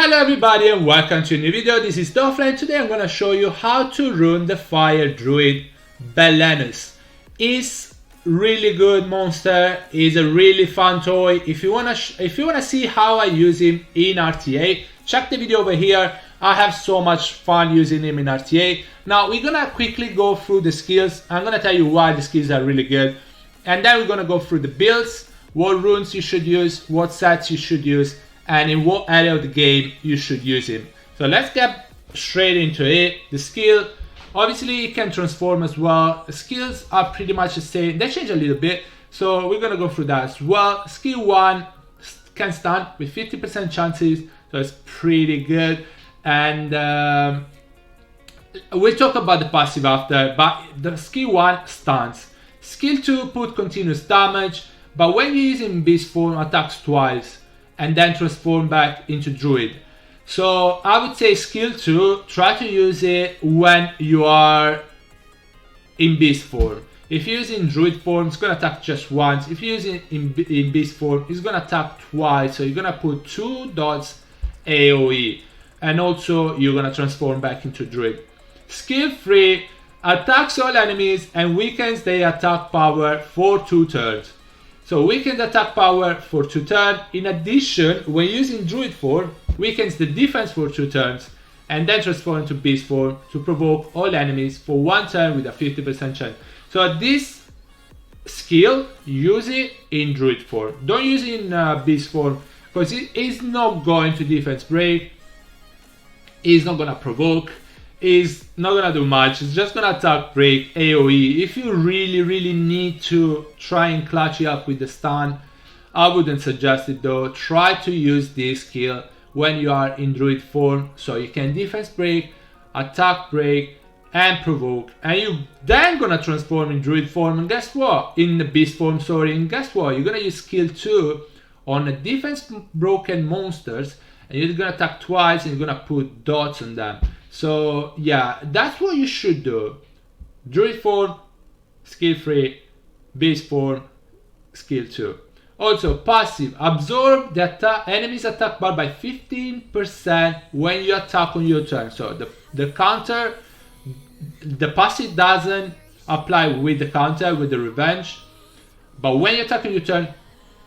Hello everybody and welcome to a new video. This is Dofla. Today I'm going to show you how to rune the fire druid Bellenus. Is really good monster, is a really fun toy. If you wanna see how I use him in RTA, check the video over here. I have so much fun using him in RTA. Now we're gonna quickly go through the skills. I'm gonna tell you why the skills are really good, and then we're gonna go through the builds, what runes you should use, what sets you should use, and in what area of the game you should use him. So let's get straight into it. The skill, obviously it can transform as well. The skills are pretty much the same. They change a little bit, so we're gonna go through that as well. Skill 1 can stun with 50% chances, so it's pretty good. And we'll talk about the passive after, but the skill 1 stuns. Skill 2 put continuous damage, but when you're using beast form, attacks twice and then transform back into druid. So I would say skill 2, try to use it when you are in beast form. If you're using druid form, it's gonna attack just once. If you're using in beast form, it's gonna attack twice. So you're gonna put 2 dots AoE, and also you're gonna transform back into druid. Skill 3, attacks all enemies and weakens their attack power for 2 turns. So weakens attack power for 2 turns. In addition, when using druid form, weakens the defense for 2 turns, and then transform into beast form to provoke all enemies for 1 turn with a 50% chance. So this skill, use it in druid form. Don't use it in beast form, because it is not going to defense break, it's not gonna provoke, is not gonna do much. It's just gonna attack, break, AoE. If you really need to try and clutch it up with the stun, I wouldn't suggest it though. Try to use this skill when you are in druid form, so you can defense break, attack break, and provoke, and you then gonna transform in druid form, and guess what, in the beast form, sorry, and guess what, you're gonna use skill 2 on the defense broken monsters, and you're gonna attack twice and you're gonna put dots on them. So yeah, that's what you should do. Druid form, skill 3, beast form, skill 2. Also passive, absorb the enemy's attack bar by 15% when you attack on your turn. So the counter, the passive doesn't apply with the counter, with the revenge, but when you attack on your turn,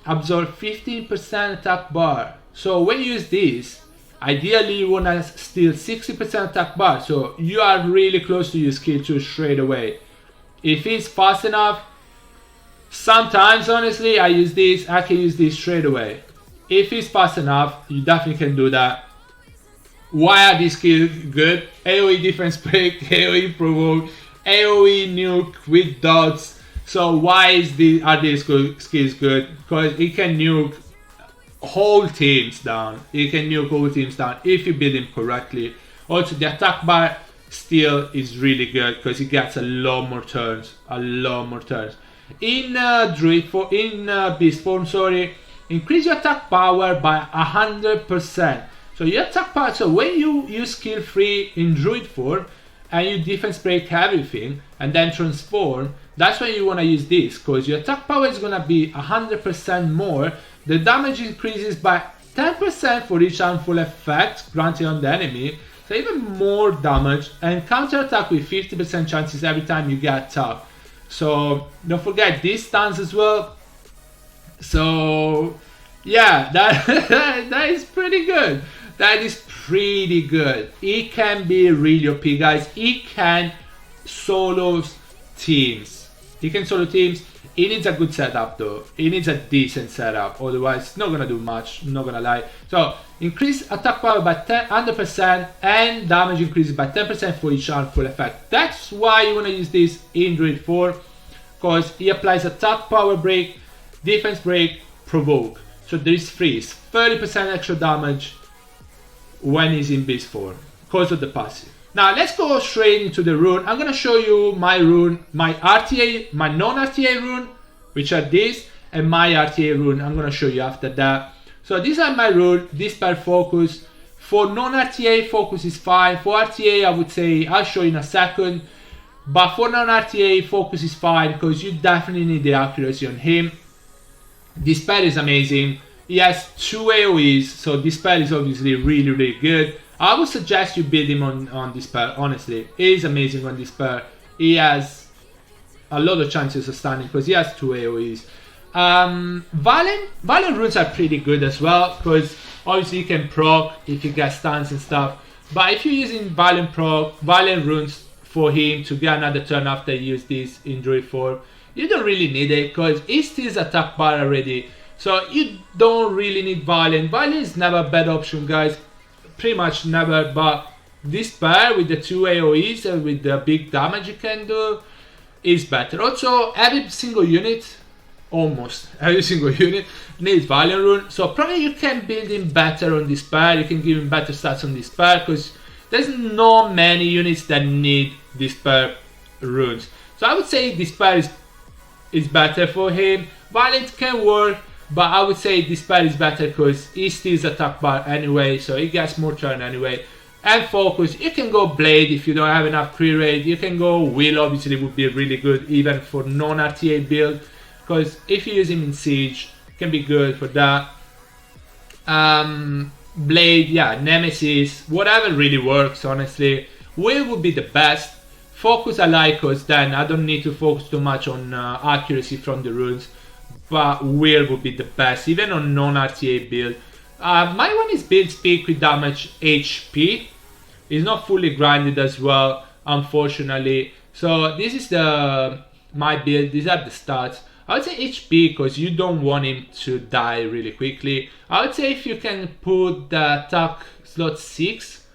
absorb 15% attack bar. So when you use this, ideally you want to steal 60% attack bar, so you are really close to your skill 2 straight away. If it's fast enough, sometimes honestly I can use this straight away. If it's fast enough, you definitely can do that. Why are these skills good? AoE defense break, AoE provoke, AoE nuke with dots. So why are these skills good? Because it can nuke whole teams down. You can nuke whole teams down if you build him correctly. Also the attack bar still is really good because it gets a lot more turns. In beast form, sorry, increase your attack power by 100%. So your attack power, so when you use skill 3 in druid form and you defense break everything and then transform, that's when you want to use this, because your attack power is going to be 100% more. The damage increases by 10% for each harmful effect granted on the enemy, so even more damage, and counter attack with 50% chances every time you get attacked. So don't forget this stuns as well. So yeah, that is pretty good. That is pretty good. It can be really OP, guys. It can solo teams. It can solo teams. It needs a good setup though. It needs a decent setup, otherwise it's not gonna do much, I'm not gonna lie. So increase attack power by 100% and damage increases by 10% for each harmful effect. That's why you wanna use this in druid 4, because he applies attack power break, defense break, provoke. So there is freeze, 30% extra damage when he's in beast form because of the passive. Now let's go straight into the rune. I'm gonna show you my rune, my RTA, my non-RTA rune, which are these, and my RTA rune. I'm gonna show you after that. So these are my rune. This per focus. For non-RTA, focus is fine. For RTA, I would say I'll show you in a second. But for non-RTA, focus is fine because you definitely need the accuracy on him. This pet is amazing. He has 2 AoEs, so Dispel is obviously really good. I would suggest you build him on Dispel, honestly. He is amazing on Dispel. He has a lot of chances of standing because he has 2 AoEs. Violent runes are pretty good as well, because obviously you can proc if you get stuns and stuff. But if you're using violent runes for him to get another turn after you use this in Druid form, you don't really need it because he steals attack bar already. So you don't really need Violent. Violent is never a bad option, guys. Pretty much never. But this pair with the 2 AoEs and with the big damage you can do is better. Also, every single unit, almost every single unit, needs Violent rune. So probably you can build him better on this pair. You can give him better stats on this pair because there's not many units that need this pair runes. So I would say this pair is better for him. Violent can work, but I would say this pair is better because he steals attack bar anyway, so he gets more turn anyway. And focus, you can go Blade if you don't have enough crit rate. You can go Will, obviously would be really good even for non-RTA build, because if you use him in Siege, it can be good for that. Blade, yeah, Nemesis, whatever really works, honestly. Will would be the best. Focus I like because then I don't need to focus too much on accuracy from the runes. But Will would be the best, even on non-RTA build. My one is build speed with damage HP. It's not fully grinded as well, unfortunately. So this is my build. These are the stats. I would say HP because you don't want him to die really quickly. I would say if you can put the attack slot 6,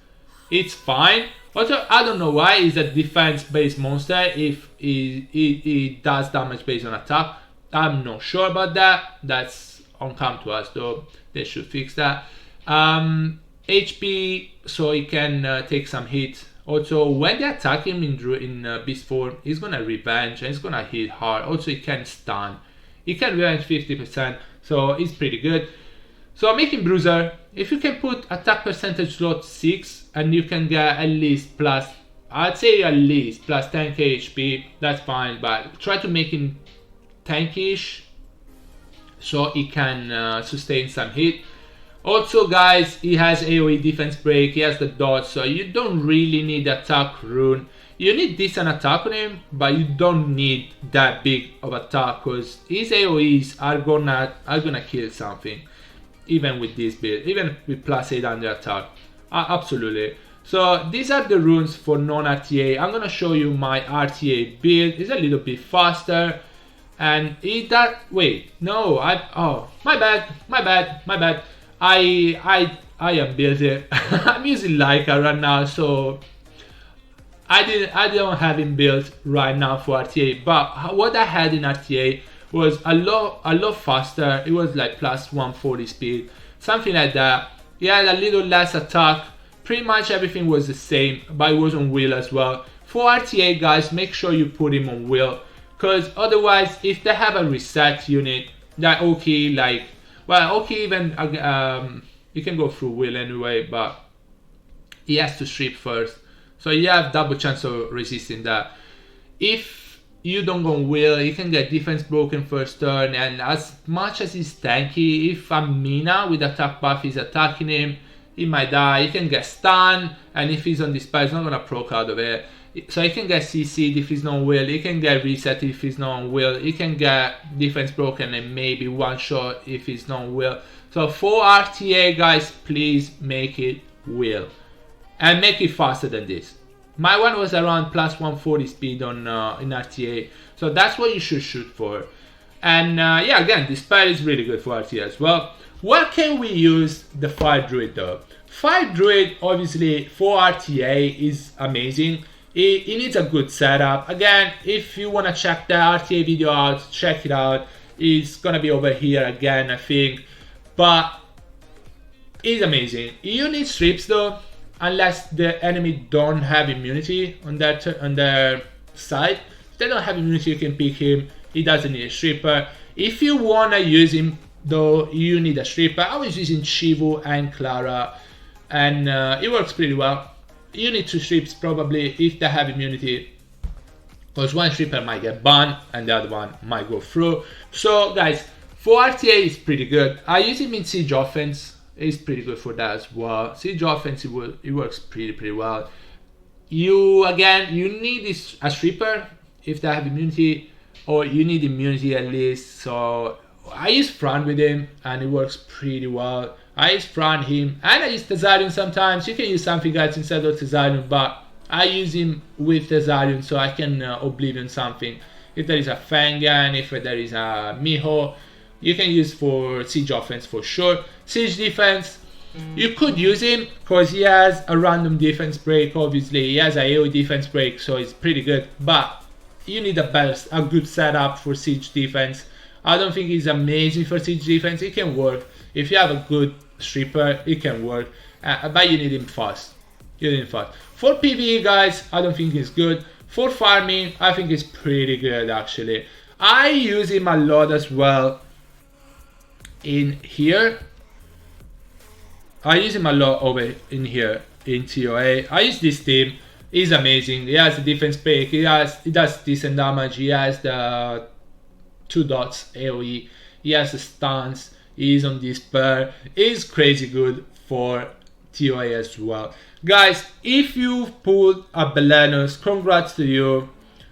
it's fine. Also, I don't know why he's a defense-based monster if he does damage based on attack. I'm not sure about that. That's on come to us though. They should fix that. HP, so he can take some hit. Also, when they attack him in beast form, he's gonna revenge and he's gonna hit hard. Also, he can stun. He can revenge 50%, so he's pretty good. So making Bruiser, if you can put attack percentage slot 6 and you can get at least plus, I'd say at least plus 10k HP, that's fine. But try to make him tankish so he can sustain some hit. Also, guys, he has AoE defense break, he has the dodge, so you don't really need attack rune. You need decent attack on him, but you don't need that big of attack because his AoEs are gonna kill something, even with this build, even with plus 800 attack. Absolutely. So these are the runes for non-RTA. I'm gonna show you my RTA build. It's a little bit faster. And wait, no, my bad. I am building. I'm using Leica right now, so I don't have him built right now for RTA. But what I had in RTA was a lot faster. It was like plus 140 speed, something like that. He had a little less attack. Pretty much everything was the same, but it was on Will as well. For RTA, guys, make sure you put him on Will. Because otherwise, if they have a reset unit, that okay, like, well, okay, even you can go through Will anyway, but he has to strip first, so you have double chance of resisting that. If you don't go Will, you can get defense broken first turn, and as much as he's tanky, if Amina with attack buff is attacking him, he might die. He can get stunned, and if he's on this pair, he's not gonna proc out of it. So he can get CC'd if he's not on Will, he can get reset if he's not on Will, he can get defense broken and maybe one shot if he's not on Will. So for RTA, guys, please make it Will. And make it faster than this. My one was around plus 140 speed on in RTA. So that's what you should shoot for. And yeah, again, this pair is really good for RTA as well. Where can we use the Fire Druid though? Fire Druid, obviously, for RTA is amazing. It needs a good setup. Again, if you want to check the RTA video out, check it out. It's gonna be over here again, I think. But it's amazing. You need strips though, unless the enemy don't have immunity on their side. If they don't have immunity, you can pick him. He doesn't need a stripper. If you wanna use him though, you need a stripper. I was using Shivu and Clara, and it works pretty well. You need 2 strips probably if they have immunity, because one stripper might get banned and the other one might go through. So guys, For RTA, it's pretty good. I use him in Siege Offense. It's pretty good for that as well. Siege Offense, it works pretty well. You need this a Stripper if they have immunity, or you need immunity at least. So I use Fran with him and it works pretty well. I use Fran him, and I use Thesarion sometimes. You can use something else instead of Thesarion, but I use him with Thesarion so I can Oblivion something. If there is a Fangan, if there is a Miho, you can use for Siege Offense for sure. Siege Defense, you could use him because he has a random defense break. Obviously, he has a AoE defense break, so it's pretty good. But you need a good setup for Siege Defense. I don't think he's amazing for Siege Defense. It can work if you have a good Stripper. It can work, but you need him fast. For PvE, guys, I don't think he's good. For farming, I think he's pretty good actually. I use him a lot as well in here. I use him a lot over in here in TOA. I use this team. He's amazing. He has the defense break. He does decent damage. He has the 2 dots AoE. He has the stuns. He's on Despair. He's crazy good for TOA as well. Guys, if you pulled a Bellenus, congrats to you.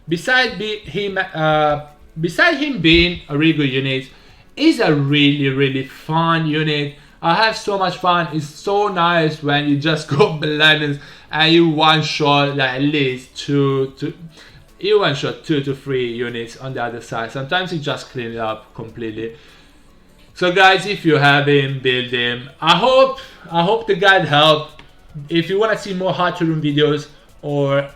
Beside him being a really good unit, he's a really fun unit. I have so much fun. It's so nice when you just go Bellenus and you one-shot like at least 2 to 3 units on the other side. Sometimes you just clean it up completely. So guys, if you have him, build him. I hope the guide helped. If you want to see more How to Rune videos or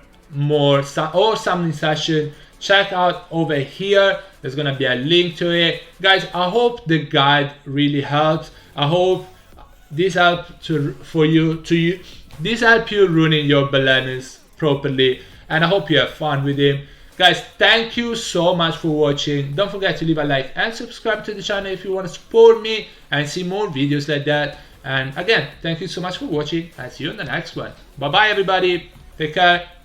summoning session, check out over here. There's gonna be a link to it. Guys, I hope the guide really helps. I hope this helped this help you ruining your Bellenus properly, and I hope you have fun with him. Guys, thank you so much for watching. Don't forget to leave a like and subscribe to the channel if you want to support me and see more videos like that. And again, thank you so much for watching. I'll see you on the next one. Bye bye everybody. Take care.